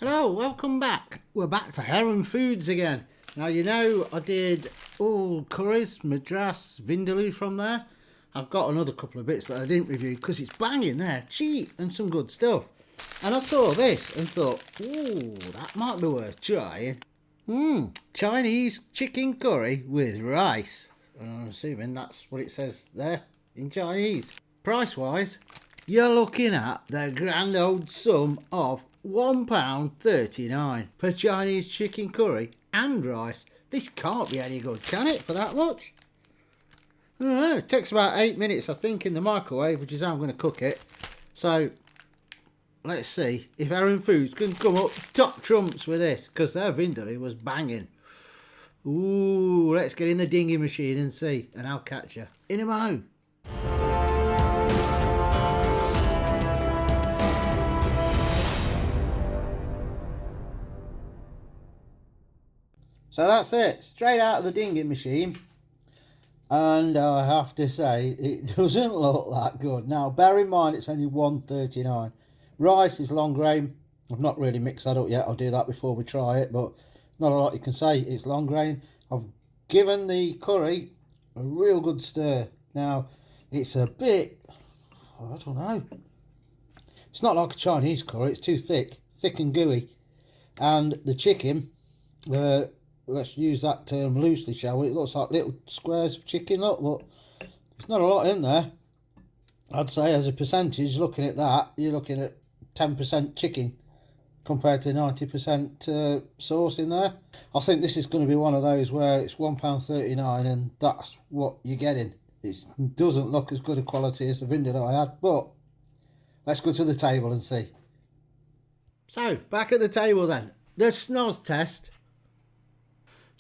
Hello, welcome back. We're back to Heron Foods again. Now you know I did all curries, madras, vindaloo from there. I've got another couple of bits that I didn't review because it's banging there, cheap and some good stuff. And I saw this and thought, ooh, that might be worth trying. Chinese chicken curry with rice. And I'm assuming that's what it says there in Chinese. Price wise, you're looking at the grand old sum of £1.39 for Chinese chicken curry and rice. This can't be any good, can it, for that much? I don't know, it takes about 8 minutes, I think, in the microwave, which is how I'm going to cook it. So, let's see if Heron Foods can come up top trumps with this, because their vindaloo was banging. Ooh, let's get in the dinghy machine and see, and I'll catch you in a mo. So that's it, straight out of the dinghy machine. And I have to say, it doesn't look that good. Now, bear in mind, it's only £1.39. Rice is long grain. I've not really mixed that up yet. I'll do that before we try it, but not a lot you can say. It's long grain. I've given the curry a real good stir. Now, it's a bit, I don't know. It's not like a Chinese curry. It's too thick and gooey. And the chicken, let's use that term loosely, shall we? It looks like little squares of chicken, look, but there's not a lot in there. I'd say as a percentage, looking at that, you're looking at 10% chicken compared to 90% sauce in there. I think this is going to be one of those where it's £1.39 and that's what you're getting. It doesn't look as good a quality as the vindaloo I had, but let's go to the table and see. So, back at the table then. The snoz test.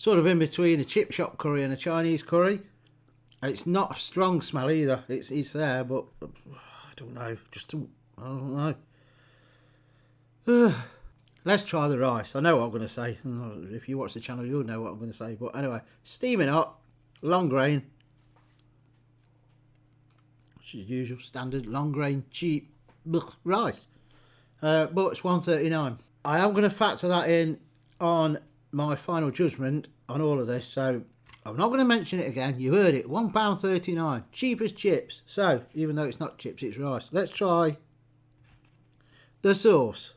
Sort of in between a chip shop curry and a Chinese curry. It's not a strong smell either. It's there, but I don't know. I don't know. Let's try the rice. I know what I'm going to say. If you watch the channel, you'll know what I'm going to say. But anyway, steaming hot, long grain. Which is usual, standard, long grain, cheap rice. But it's £1.39. I am going to factor that in on my final judgment on all of this, so I'm not going to mention it again. You heard it, £1.39, cheap as chips. So even though it's not chips, it's rice. Let's try the sauce,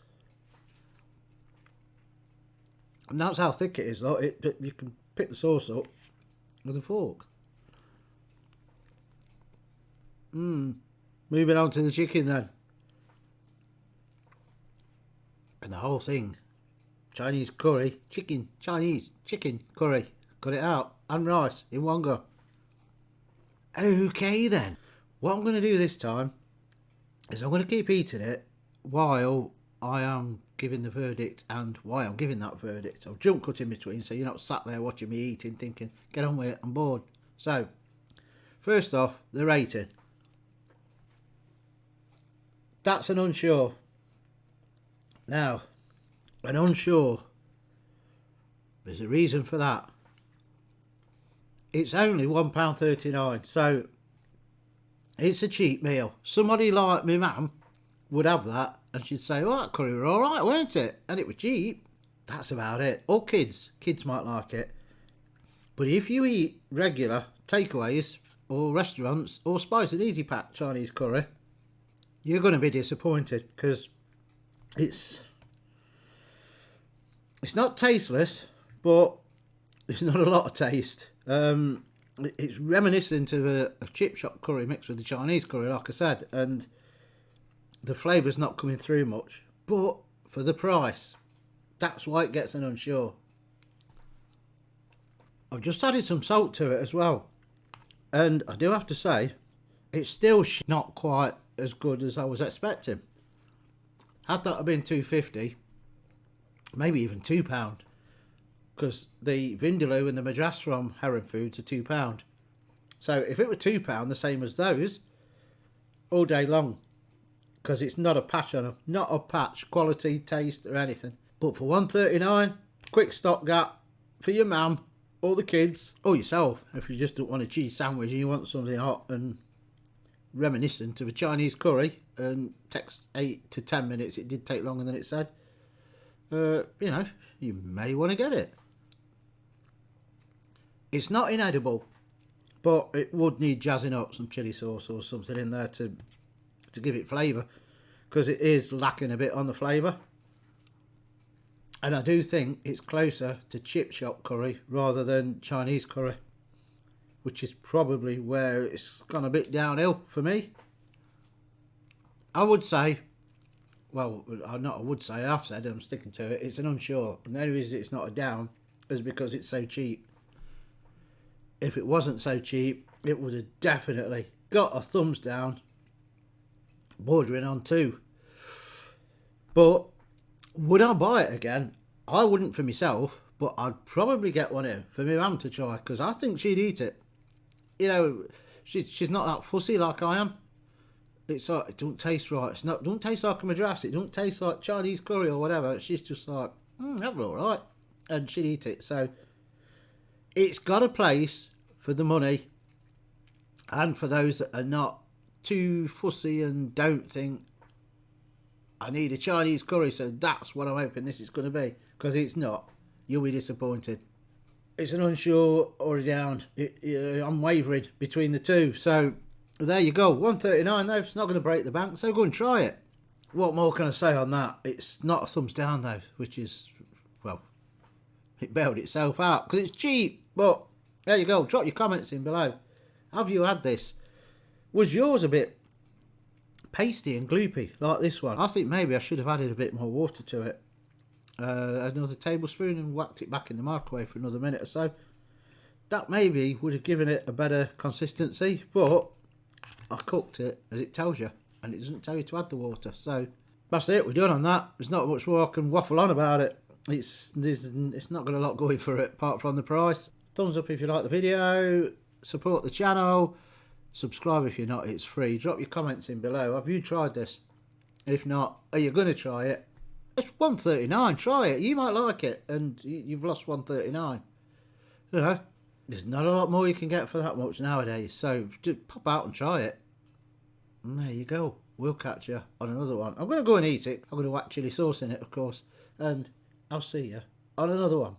and that's how thick it is though. You can pick the sauce up with a fork. Moving on to the chicken then, and the whole thing. Chinese curry, Chinese chicken curry. Got it out. And rice in one go. Okay then. What I'm going to do this time is I'm going to keep eating it while I am giving the verdict and why I'm giving that verdict. I'll jump cut in between so you're not sat there watching me eating thinking, get on with it, I'm bored. So, first off, the rating. That's an unsure. Now, an unsure, there's a reason for that. It's only £1.39, so it's a cheap meal. Somebody like my mum would have that and she'd say, well, that curry were alright, weren't it? And it was cheap. That's about it. Or kids might like it. But if you eat regular takeaways or restaurants or spice and easy pack Chinese curry, you're going to be disappointed because it's not tasteless, but it's not a lot of taste. It's reminiscent of a chip shop curry mixed with the Chinese curry, like I said, and the flavour's not coming through much. But for the price, that's why it gets an unsure. I've just added some salt to it as well, and I do have to say, it's still not quite as good as I was expecting. Had that been $2.50, maybe even £2, because the vindaloo and the madras from Heron Foods are £2. So if it were £2, the same as those, all day long, because it's not a patch on them, not a patch, quality, taste or anything. But for £1.39, quick stopgap for your mum or the kids or yourself, if you just don't want a cheese sandwich and you want something hot and reminiscent of a Chinese curry, and takes 8 to 10 minutes. It did take longer than it said. you know, you may want to get it. It's not inedible, but it would need jazzing up some chili sauce or something in there to give it flavour, because it is lacking a bit on the flavour. And I do think it's closer to chip shop curry rather than Chinese curry, which is probably where it's gone a bit downhill for me. I would say, well, not I would say, I've said, I'm sticking to it, it's an unsure. And the only reason it's not a down is because it's so cheap. If it wasn't so cheap, it would have definitely got a thumbs down, bordering on 2. But would I buy it again? I wouldn't for myself, but I'd probably get one in for my mum to try, because I think she'd eat it. You know, she's not that fussy like I am. It's like, it don't taste right. It don't taste like a madras. It don't taste like Chinese curry or whatever. She's just like, that's all right, and she'd eat it. So it's got a place for the money, and for those that are not too fussy and don't think I need a Chinese curry, so that's what I'm hoping this is going to be, because it's not. You'll be disappointed. It's an unsure or a down. I'm wavering between the 2. So there you go. $1.39 though. It's not going to break the bank, so go and try it. What more can I say on that? It's not a thumbs down though, which is, well, it bailed itself out because it's cheap. But there you go. Drop your comments in below. Have you had this? Was yours a bit pasty and gloopy like this one? I think maybe I should have added a bit more water to it. Another tablespoon, and whacked it back in the microwave for another minute or so. That maybe would have given it a better consistency, but I cooked it as it tells you, and it doesn't tell you to add the water. So that's it, we're done on that. There's not much more I can waffle on about it. It's not got a lot going for it apart from the price. Thumbs up if you like the video, support the channel, subscribe if you're not, it's free. Drop your comments in below. Have you tried this? If not, are you going to try it? It's $1.39, try it, you might like it, and you've lost $1.39. You know, there's not a lot more you can get for that much nowadays, so just pop out and try it. And there you go, we'll catch you on another one. I'm going to go and eat it, I'm going to whack chili sauce in it of course, and I'll see you on another one.